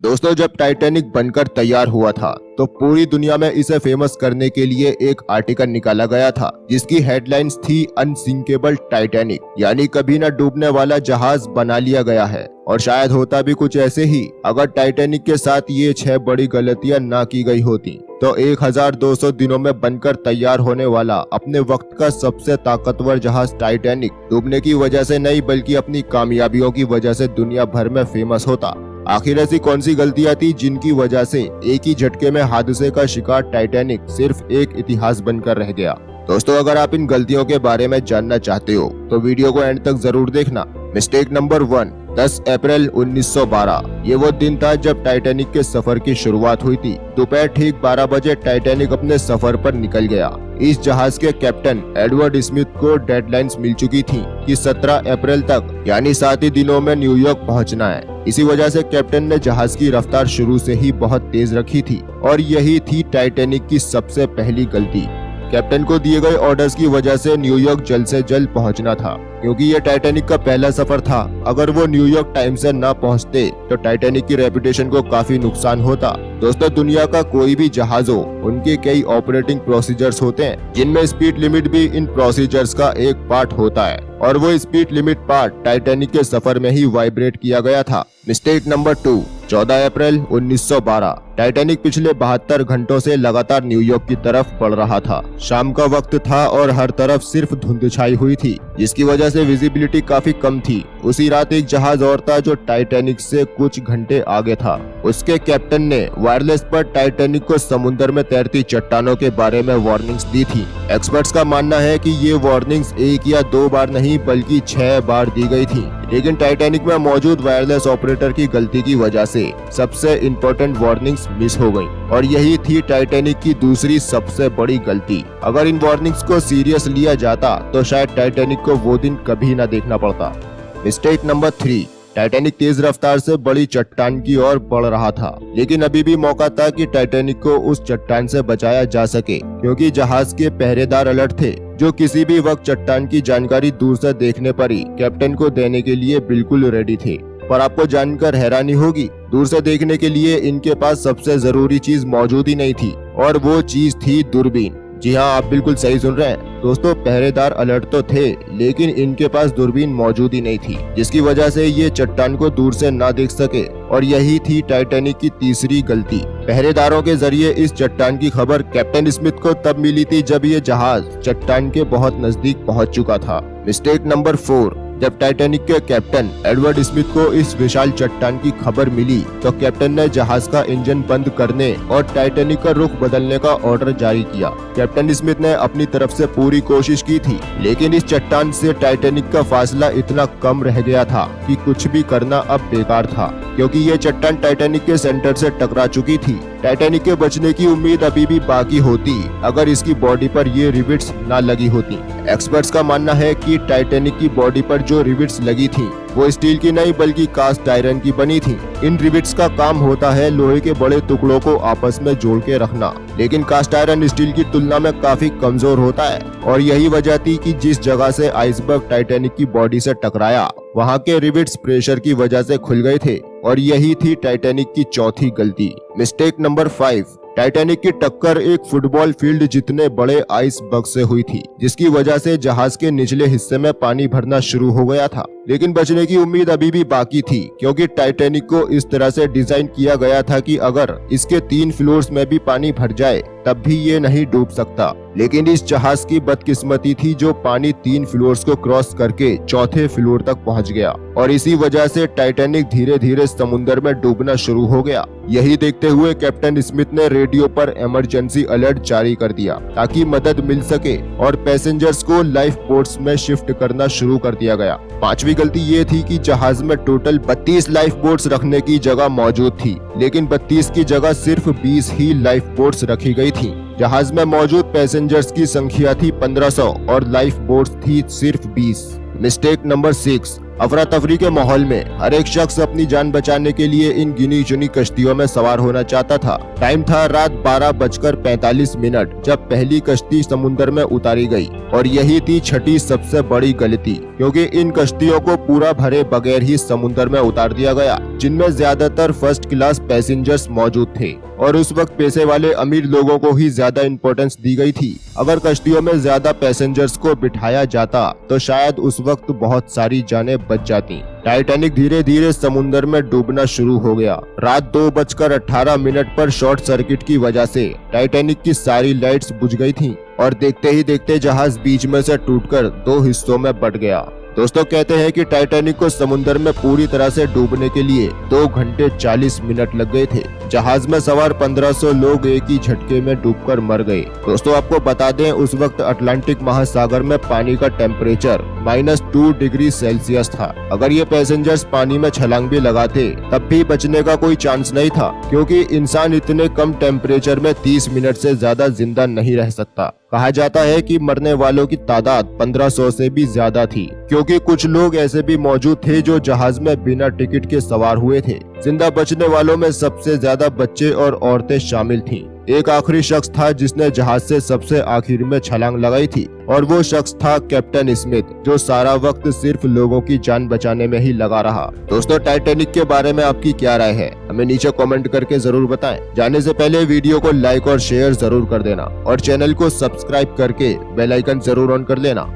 दोस्तों, जब टाइटैनिक बनकर तैयार हुआ था तो पूरी दुनिया में इसे फेमस करने के लिए एक आर्टिकल निकाला गया था जिसकी हेडलाइंस थी अनसिंकेबल टाइटैनिक, यानी कभी न डूबने वाला जहाज बना लिया गया है। और शायद होता भी कुछ ऐसे ही अगर टाइटैनिक के साथ ये 6 बड़ी गलतियां ना की गई होती तो 1200 दिनों में बनकर तैयार होने वाला अपने वक्त का सबसे ताकतवर जहाज टाइटैनिक डूबने की वजह से नहीं बल्कि अपनी कामयाबियों की वजह से दुनिया भर में फेमस होता। आखिर ऐसी कौन सी गलतियां थी जिनकी वजह से एक ही झटके में हादसे का शिकार टाइटैनिक सिर्फ एक इतिहास बनकर रह गया। दोस्तों, अगर आप इन गलतियों के बारे में जानना चाहते हो तो वीडियो को एंड तक जरूर देखना। मिस्टेक नंबर 1, 10 अप्रैल 1912। ये वो दिन था जब टाइटैनिक के सफर की शुरुआत हुई थी। दोपहर ठीक 12 बजे टाइटैनिक अपने सफर पर निकल गया। इस जहाज के कैप्टन एडवर्ड स्मिथ को डेडलाइंस मिल चुकी थी कि 17 अप्रैल तक यानी 7 ही दिनों में न्यूयॉर्क पहुंचना है। इसी वजह से कैप्टन ने जहाज की रफ्तार शुरू से ही बहुत तेज रखी थी और यही थी टाइटैनिक की सबसे पहली गलती। कैप्टन को दिए गए ऑर्डर्स की वजह से न्यूयॉर्क जल्द से जल्द पहुंचना था, क्योंकि ये टाइटैनिक का पहला सफर था। अगर वो न्यूयॉर्क टाइम से न पहुंचते तो टाइटैनिक की रेपुटेशन को काफी नुकसान होता। दोस्तों, दुनिया का कोई भी जहाज हो, उनके कई ऑपरेटिंग प्रोसीजर्स होते हैं जिनमें स्पीड लिमिट भी इन प्रोसीजर्स का एक पार्ट होता है और वो स्पीड लिमिट पार्ट टाइटैनिक के सफर में ही वाइब्रेट किया गया था। मिस्टेक नंबर 2, 14 अप्रैल 1912। टाइटैनिक पिछले 72 घंटों से लगातार न्यूयॉर्क की तरफ बढ़ रहा था। शाम का वक्त था और हर तरफ सिर्फ धुंध छाई हुई थी, जिसकी वजह से विजिबिलिटी काफी कम थी। उसी रात एक जहाज और था जो टाइटैनिक से कुछ घंटे आगे था। उसके कैप्टन ने वायरलेस पर टाइटैनिक को समुद्र में तैरती चट्टानों के बारे में वार्निंग्स दी थी। एक्सपर्ट्स का मानना है कि ये वार्निंग्स 1 या 2 बार नहीं बल्कि 6 बार दी गई थी, लेकिन टाइटैनिक में मौजूद वायरलेस ऑपरेटर की गलती की वजह से सबसे इम्पोर्टेंट वार्निंग्स मिस हो गयी और यही थी टाइटैनिक की दूसरी सबसे बड़ी गलती। अगर इन वार्निंग्स को सीरियस लिया जाता तो शायद टाइटैनिक को वो दिन कभी न देखना पड़ता। मिस्टेक नंबर 3, टाइटैनिक तेज रफ्तार से बड़ी चट्टान की ओर बढ़ रहा था, लेकिन अभी भी मौका था कि टाइटैनिक को उस चट्टान से बचाया जा सके, क्योंकि जहाज के पहरेदार अलर्ट थे जो किसी भी वक्त चट्टान की जानकारी दूर से देखने पर ही कैप्टन को देने के लिए बिल्कुल रेडी थे। पर आपको जानकर हैरानी होगी, दूर से देखने के लिए इनके पास सबसे जरूरी चीज मौजूद ही नहीं थी और वो चीज थी दूरबीन। जी हाँ, आप बिल्कुल सही सुन रहे हैं दोस्तों, पहरेदार अलर्ट तो थे लेकिन इनके पास दूरबीन मौजूद ही नहीं थी, जिसकी वजह से ये चट्टान को दूर से ना देख सके और यही थी टाइटैनिक की तीसरी गलती। पहरेदारों के जरिए इस चट्टान की खबर कैप्टन स्मिथ को तब मिली थी जब ये जहाज चट्टान के बहुत नजदीक पहुंच चुका था। मिस्टेक नंबर 4, जब टाइटैनिक के कैप्टन एडवर्ड स्मिथ को इस विशाल चट्टान की खबर मिली तो कैप्टन ने जहाज का इंजन बंद करने और टाइटैनिक का रुख बदलने का ऑर्डर जारी किया। कैप्टन स्मिथ ने अपनी तरफ से पूरी कोशिश की थी, लेकिन इस चट्टान से टाइटैनिक का फासला इतना कम रह गया था कि कुछ भी करना अब बेकार था, क्योंकि ये चट्टान टाइटैनिक के सेंटर से टकरा चुकी थी। टाइटैनिक के बचने की उम्मीद अभी भी बाकी होती अगर इसकी बॉडी पर ये रिविट्स न लगी होती। एक्सपर्ट्स का मानना है कि टाइटैनिक की बॉडी पर जो रिविट्स लगी थी वो स्टील की नहीं बल्कि कास्ट आयरन की बनी थी। इन रिविट्स का काम होता है लोहे के बड़े टुकड़ों को आपस में जोड़ के रखना, लेकिन कास्ट आयरन स्टील की तुलना में काफी कमजोर होता है और यही वजह थी कि जिस जगह से आइसबर्ग टाइटैनिक की बॉडी से टकराया वहाँ के रिविट्स प्रेशर की वजह से खुल गए थे और यही थी टाइटैनिक की चौथी गलती। मिस्टेक नंबर 5, टाइटैनिक की टक्कर एक फुटबॉल फील्ड जितने बड़े आइसबर्ग से हुई थी, जिसकी वजह से जहाज के निचले हिस्से में पानी भरना शुरू हो गया था। लेकिन बचने की उम्मीद अभी भी बाकी थी, क्योंकि टाइटैनिक को इस तरह से डिजाइन किया गया था कि अगर इसके 3 फ्लोर्स में भी पानी भर जाए तब भी ये नहीं डूब सकता। लेकिन इस जहाज की बदकिस्मती थी जो पानी 3 फ्लोर्स को क्रॉस करके चौथे फ्लोर तक पहुंच गया और इसी वजह से टाइटैनिक धीरे धीरे समुद्र में डूबना शुरू हो गया। यही देखते हुए कैप्टन स्मिथ ने रेडियो पर इमरजेंसी अलर्ट जारी कर दिया ताकि मदद मिल सके और पैसेंजर्स को लाइफ बोट्स में शिफ्ट करना शुरू कर दिया गया। 5वीं गलती ये थी कि जहाज में टोटल 32 लाइफ बोट्स रखने की जगह मौजूद थी, लेकिन 32 की जगह सिर्फ 20 ही लाइफ बोट्स रखी गई थी। जहाज में मौजूद पैसेंजर्स की संख्या थी 1500 और लाइफ बोट्स थी सिर्फ 20। मिस्टेक नंबर 6, अफरा तफरी के माहौल में हर एक शख्स अपनी जान बचाने के लिए इन गिनी चुनी कश्तियों में सवार होना चाहता था। टाइम था रात 12:45 जब पहली कश्ती समुद्र में उतारी गई और यही थी छठी सबसे बड़ी गलती, क्योंकि इन कश्तियों को पूरा भरे बगैर ही समुद्र में उतार दिया गया, जिनमें ज्यादातर फर्स्ट क्लास पैसेंजर्स मौजूद थे और उस वक्त पैसे वाले अमीर लोगों को ही ज्यादा इम्पोर्टेंस दी गई थी। अगर कश्तियों में ज्यादा पैसेंजर्स को बिठाया जाता तो शायद उस वक्त बहुत सारी जानें बच जाती। टाइटैनिक धीरे धीरे समुद्र में डूबना शुरू हो गया। रात 2:18 पर शॉर्ट सर्किट की वजह से टाइटैनिक की सारी लाइट्स बुझ गई थीं और देखते ही देखते जहाज बीच में से टूटकर 2 हिस्सों में बट गया। दोस्तों कहते हैं कि टाइटैनिक को समुद्र में पूरी तरह से डूबने के लिए 2 घंटे 40 मिनट लग गए थे। जहाज में सवार 1500 लोग एक ही झटके में डूबकर मर गए। दोस्तों आपको बता दें, उस वक्त अटलांटिक महासागर में पानी का टेम्परेचर -2 डिग्री सेल्सियस था। अगर ये पैसेंजर्स पानी में छलांग भी लगाते तब भी बचने का कोई चांस नहीं था, क्योंकि इंसान इतने कम टेम्परेचर में 30 मिनट से ज्यादा जिंदा नहीं रह सकता। कहा जाता है कि मरने वालों की तादाद 1500 से भी ज्यादा थी, क्योंकि कुछ लोग ऐसे भी मौजूद थे जो जहाज में बिना टिकट के सवार हुए थे। जिंदा बचने वालों में सबसे ज्यादा बच्चे और औरतें शामिल थीं। एक आखिरी शख्स था जिसने जहाज से सबसे आखिर में छलांग लगाई थी और वो शख्स था कैप्टन स्मिथ, जो सारा वक्त सिर्फ लोगों की जान बचाने में ही लगा रहा। दोस्तों टाइटैनिक के बारे में आपकी क्या राय है, हमें नीचे कमेंट करके जरूर बताएं। जाने से पहले वीडियो को लाइक और शेयर जरूर कर देना और चैनल को सब्सक्राइब करके बेल आइकन जरूर ऑन कर लेना।